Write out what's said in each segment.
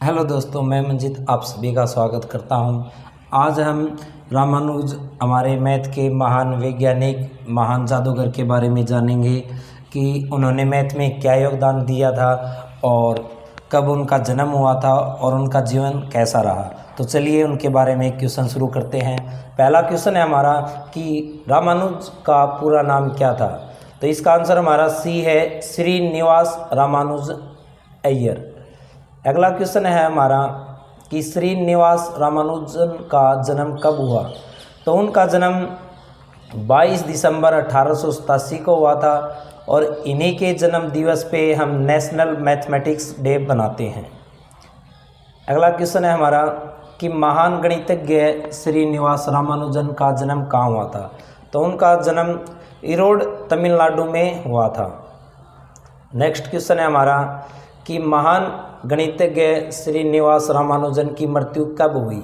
Hello दोस्तों, मैं मंजित आप सभी का स्वागत करता हूं। आज हम रामानुज हमारे मैथ के महान वैज्ञानिक, महान जादूगर के बारे में जानेंगे कि उन्होंने मैथ में क्या योगदान दिया था और कब उनका जन्म हुआ था और उनका जीवन कैसा रहा। तो चलिए उनके बारे में एक क्वेश्चन शुरू करते हैं। पहला क्वेश्चन है हमारा कि रामानुज का पूरा नाम क्या था। तो इसका आंसर हमारा सी है, श्रीनिवास रामानुज अय्यर। अगला क्वेश्चन है हमारा कि श्रीनिवास रामानुजन का जन्म कब हुआ। तो उनका जन्म 22 दिसंबर 1887 को हुआ था और इन्हीं के जन्म दिवस पे हम नेशनल मैथमेटिक्स डे बनाते हैं। अगला क्वेश्चन है हमारा कि महान गणितज्ञ श्रीनिवास रामानुजन का जन्म कहाँ हुआ था। तो उनका जन्म ईरोड, तमिलनाडु में हुआ था। नेक्स्ट क्वेश्चन है हमारा कि महान गणितज्ञ श्रीनिवास रामानुजन की मृत्यु कब हुई।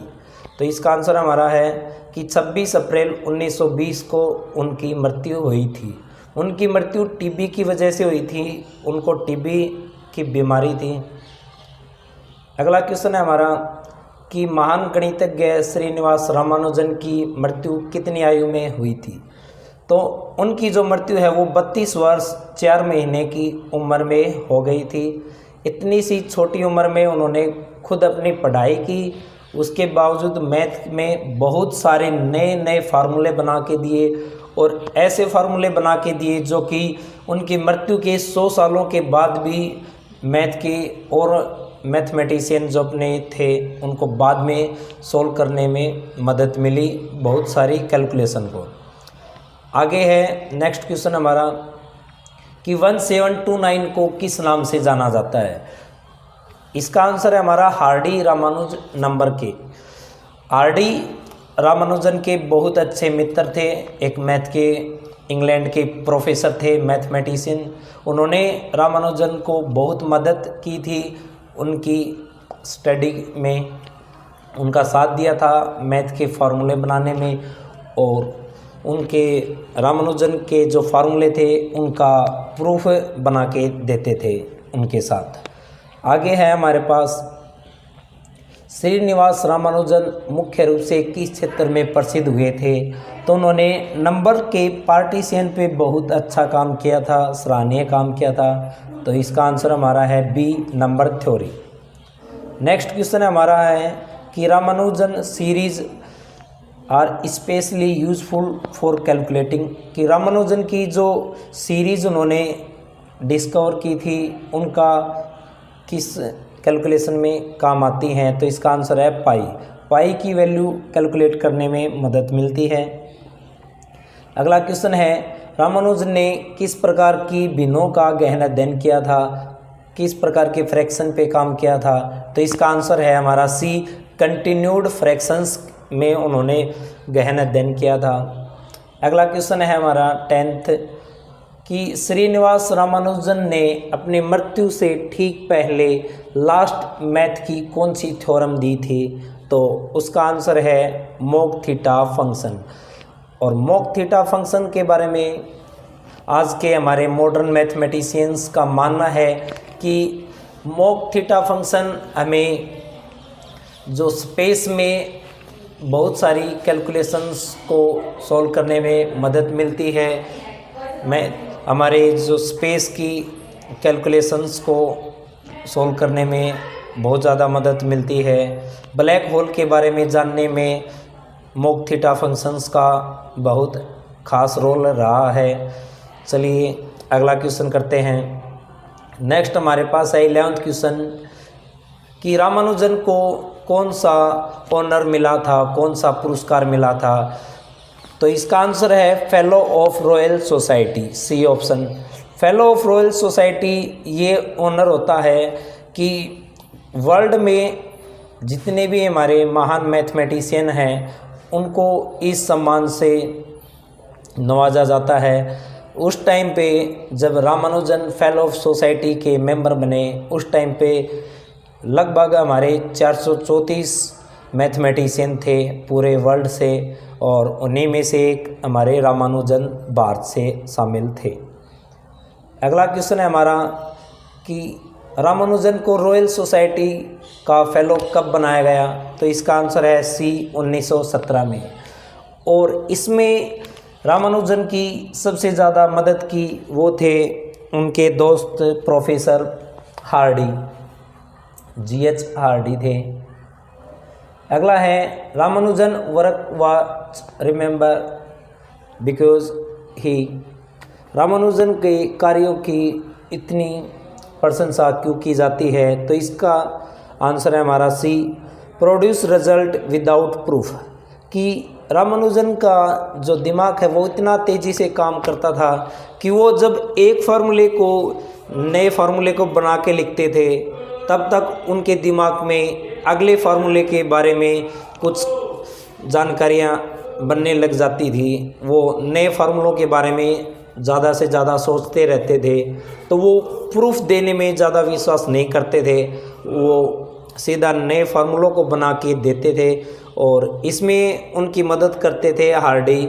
तो इसका आंसर हमारा है कि 26 अप्रैल 1920 को उनकी मृत्यु हुई थी। उनकी मृत्यु टीबी की वजह से हुई थी। उनको टीबी की बीमारी थी। अगला क्वेश्चन है हमारा कि महान गणितज्ञ श्रीनिवास रामानुजन की मृत्यु कितनी आयु में हुई थी। तो उनकी जो मृत्यु है वो 32 वर्ष 4 महीने की उम्र में हो गई थी। इतनी सी छोटी उम्र में उन्होंने खुद अपनी पढ़ाई की, उसके बावजूद मैथ में बहुत सारे नए नए फार्मूले बना के दिए और ऐसे फार्मूले बना के दिए जो कि उनकी मृत्यु के 100 सालों के बाद भी मैथ के और मैथमेटिशियन जो अपने थे उनको बाद में सोल्व करने में मदद मिली बहुत सारी कैलकुलेशन को। आगे है नेक्स्ट क्वेश्चन हमारा कि 1729 को किस नाम से जाना जाता है। इसका आंसर है हमारा हार्डी रामानुज नंबर के। हार्डी रामानुजन के बहुत अच्छे मित्र थे। एक मैथ के इंग्लैंड के प्रोफेसर थे, मैथमेटिशियन। उन्होंने रामानुजन को बहुत मदद की थी उनकी स्टडी में, उनका साथ दिया था मैथ के फार्मूले बनाने में और उनके रामानुजन के जो फार्मूले थे उनका प्रूफ बना के देते थे उनके साथ। आगे है हमारे पास श्रीनिवास रामानुजन मुख्य रूप से किस क्षेत्र में प्रसिद्ध हुए थे। तो उन्होंने नंबर के पार्टीशन पे बहुत अच्छा काम किया था, सराहनीय काम किया था। तो इसका आंसर हमारा है B, number theory. Next question हमारा है कि Ramanujan series are specially useful for calculating. कि रामानुजन की जो सीरीज उन्होंने डिस्कवर की थी उनका किस कैलकुलेशन में काम आती हैं। तो इसका आंसर है पाई। पाई की वैल्यू कैलकुलेट करने में मदद मिलती है। अगला क्वेश्चन है रामानुजन ने किस प्रकार की भिन्नों का गहन अध्ययन किया था, किस प्रकार के फ्रैक्शन पे काम किया था। तो इसका आंसर है हमारा सी, कंटिन्यूड फ्रैक्शंस में उन्होंने गहन अध्ययन किया था। अगला क्वेश्चन है हमारा 10th कि श्रीनिवास रामानुजन ने अपनी मृत्यु से ठीक पहले लास्ट मैथ की कौन सी थ्योरम दी थी। तो उसका आंसर है मोक थीटा फंक्शन। और मोक थीटा फंक्शन के बारे में आज के हमारे मॉडर्न मैथमेटिशियंस का मानना है कि मोक थीटा फंक्शन हमें जो स्पेस में बहुत सारी कैलकुलेशंस को सॉल्व करने में मदद मिलती है। हमारे जो स्पेस की कैलकुलेशंस को सॉल्व करने में बहुत ज़्यादा मदद मिलती है। ब्लैक होल के बारे में जानने में मोक थीटा फंक्शंस का बहुत ख़ास रोल रहा है। चलिए अगला क्वेश्चन करते हैं। नेक्स्ट हमारे पास है 11th क्वेश्चन कि रामानुजन को कौन सा ऑनर मिला था, कौन सा पुरस्कार मिला था। तो इसका आंसर है fellow of Royal Society, C option. Fellow of Royal Society ये ऑनर होता है कि वर्ल्ड में जितने भी हमारे महान मैथमेटिशियन हैं उनको इस सम्मान से नवाजा जाता है। उस टाइम पे जब रामानुजन फेलो ऑफ सोसाइटी के मेंबर बने उस टाइम पे लगभग हमारे 434 मैथमेटिशियन थे पूरे वर्ल्ड से और उन्हीं में से एक हमारे रामानुजन भारत से शामिल थे। अगला क्वेश्चन है हमारा कि रामानुजन को रॉयल सोसाइटी का फेलो कब बनाया गया? तो इसका आंसर है सी 1917 में। और इसमें रामानुजन की सबसे ज़्यादा मदद की वो थे उनके दोस्त प्रोफेसर हार्डी, GH हार्डी थे। अगला है Ramanujan work was remember because he. Ramanujan के कार्यों की इतनी प्रशंसा क्यों की जाती है? तो इसका आंसर है हमारा सी प्रोड्यूस रिजल्ट विदाउट प्रूफ। कि रामानुजन का जो दिमाग है वो इतना तेज़ी से काम करता था कि वो जब एक फार्मूले को नए फार्मूले को बना के लिखते थे तब तक उनके दिमाग में अगले फार्मूले के बारे में कुछ जानकारियाँ बनने लग जाती थी। वो नए फार्मूलों के बारे में ज़्यादा से ज़्यादा सोचते रहते थे, तो वो प्रूफ देने में ज़्यादा विश्वास नहीं करते थे, वो सीधा नए फार्मूलों को बना के देते थे और इसमें उनकी मदद करते थे हार्डी।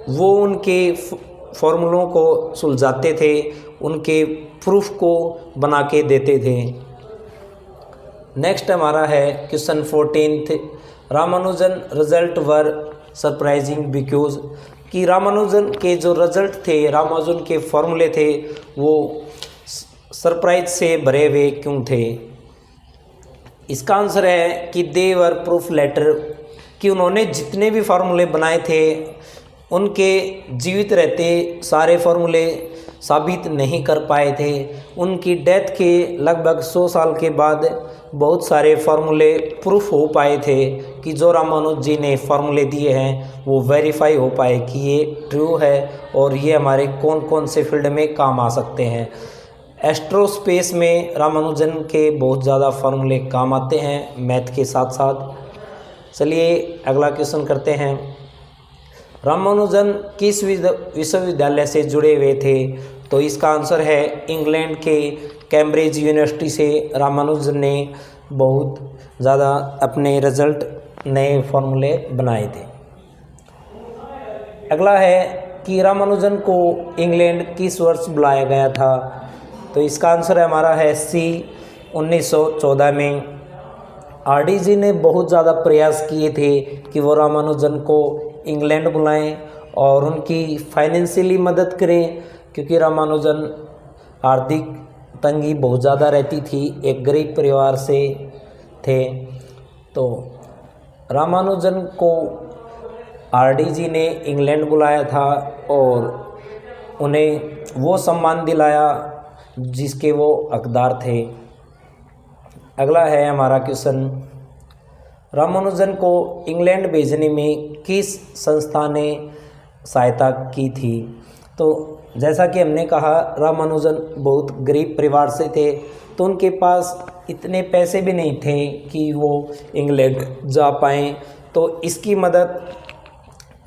वो उनके फार्मूलों को सुलझाते थे, उनके प्रूफ को बना के देते थे। नेक्स्ट हमारा है question 14th, Ramanujan result were surprising because. कि रामानुजन के जो रिजल्ट थे, रामानुजन के फॉर्मूले थे, वो सरप्राइज से भरे हुए क्यों थे? इसका आंसर है कि दे वर प्रूफ लेटर। कि उन्होंने जितने भी फार्मूले बनाए थे उनके जीवित रहते सारे फार्मूले साबित नहीं कर पाए थे। उनकी डेथ के लगभग 100 साल के बाद बहुत सारे फार्मूले प्रूफ हो पाए थे कि जो रामानुज जी ने फार्मूले दिए हैं वो वेरीफाई हो पाए कि ये ट्रू है और ये हमारे कौन कौन से फील्ड में काम आ सकते हैं। एस्ट्रोस्पेस में रामानुजन के बहुत ज़्यादा फार्मूले काम आते हैं मैथ के साथ साथ। चलिए अगला क्वेश्चन करते हैं। रामानुजन किस विश्वविद्यालय से जुड़े हुए थे? तो इसका आंसर है इंग्लैंड के कैम्ब्रिज यूनिवर्सिटी से रामानुजन ने बहुत ज़्यादा अपने रिजल्ट नए फार्मूले बनाए थे। अगला है कि रामानुजन को इंग्लैंड किस वर्ष बुलाया गया था? तो इसका आंसर है हमारा है सी 1914 में। हार्डी जी ने बहुत ज़्यादा प्रयास किए थे कि वो रामानुजन को इंग्लैंड बुलाएं और उनकी फाइनेंशियली मदद करें, क्योंकि रामानुजन आर्थिक तंगी बहुत ज़्यादा रहती थी, एक गरीब परिवार से थे। तो रामानुजन को हार्डी जी ने इंग्लैंड बुलाया था और उन्हें वो सम्मान दिलाया जिसके वो हकदार थे। अगला है हमारा क्वेश्चन, रामानुजन को इंग्लैंड भेजने में किस संस्था ने सहायता की थी? तो जैसा कि हमने कहा रामानुजन बहुत गरीब परिवार से थे, तो उनके पास इतने पैसे भी नहीं थे कि वो इंग्लैंड जा पाएँ। तो इसकी मदद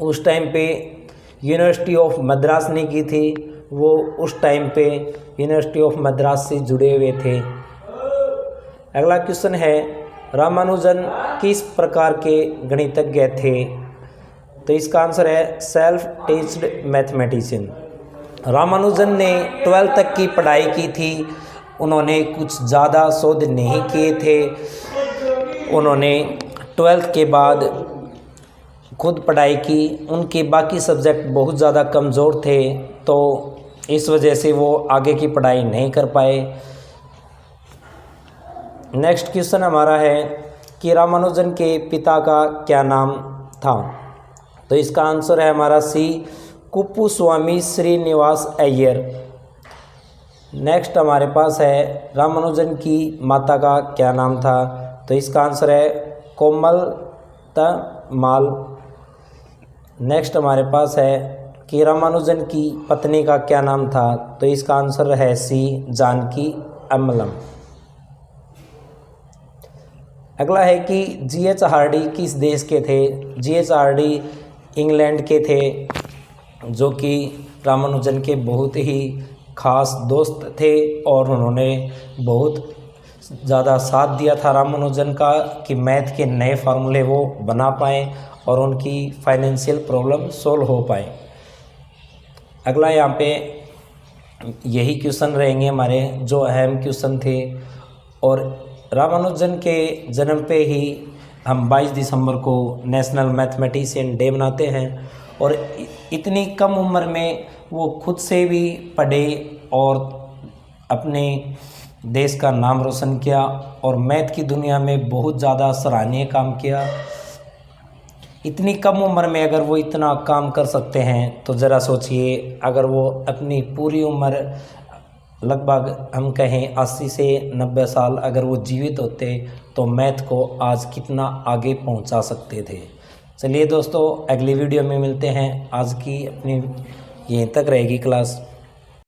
उस टाइम पे यूनिवर्सिटी ऑफ मद्रास ने की थी। वो उस टाइम पे यूनिवर्सिटी ऑफ मद्रास से जुड़े हुए थे। अगला क्वेश्चन है, रामानुजन किस प्रकार के गणितज्ञ थे? तो इसका आंसर है सेल्फ टेस्ड मैथमेटिशियन। रामानुजन ने 12th तक की पढ़ाई की थी। उन्होंने कुछ ज़्यादा शोध नहीं किए थे। उन्होंने 12th के बाद खुद पढ़ाई की। उनके बाकी सब्जेक्ट बहुत ज़्यादा कमज़ोर थे, तो इस वजह से वो आगे की पढ़ाई नहीं कर पाए। नेक्स्ट क्वेश्चन हमारा है कि रामानुजन के पिता का क्या नाम था? तो इसका आंसर है हमारा सी कुप्पुस्वामी श्रीनिवास अय्यर। नेक्स्ट हमारे पास है रामानुजन की माता का क्या नाम था? तो इसका आंसर है कोमलतमाल। नेक्स्ट हमारे पास है कि रामानुजन की पत्नी का क्या नाम था? तो इसका आंसर है सी जानकी अम्मलम। अगला है कि GH हार्डी किस देश के थे? GH हार्डी इंग्लैंड के थे, जो कि रामानुजन के बहुत ही खास दोस्त थे और उन्होंने बहुत ज़्यादा साथ दिया था रामानुजन का कि मैथ के नए फार्मूले वो बना पाएँ और उनकी फाइनेंशियल प्रॉब्लम सॉल्व हो पाए। अगला यहाँ पे यही क्वेश्चन रहेंगे हमारे जो अहम क्वेश्चन थे और रामानुजन के जन्म पे ही हम 22 दिसंबर को नेशनल मैथमेटिशियन डे मनाते हैं। और इतनी कम उम्र में वो खुद से भी पढ़े और अपने देश का नाम रोशन किया और मैथ की दुनिया में बहुत ज़्यादा सराहनीय काम किया। इतनी कम उम्र में अगर वो इतना काम कर सकते हैं तो ज़रा सोचिए, अगर वो अपनी पूरी उम्र लगभग हम कहें 80 से 90 साल अगर वो जीवित होते तो मैथ को आज कितना आगे पहुंचा सकते थे। चलिए दोस्तों, अगली वीडियो में मिलते हैं। आज की अपनी यहीं तक रहेगी क्लास।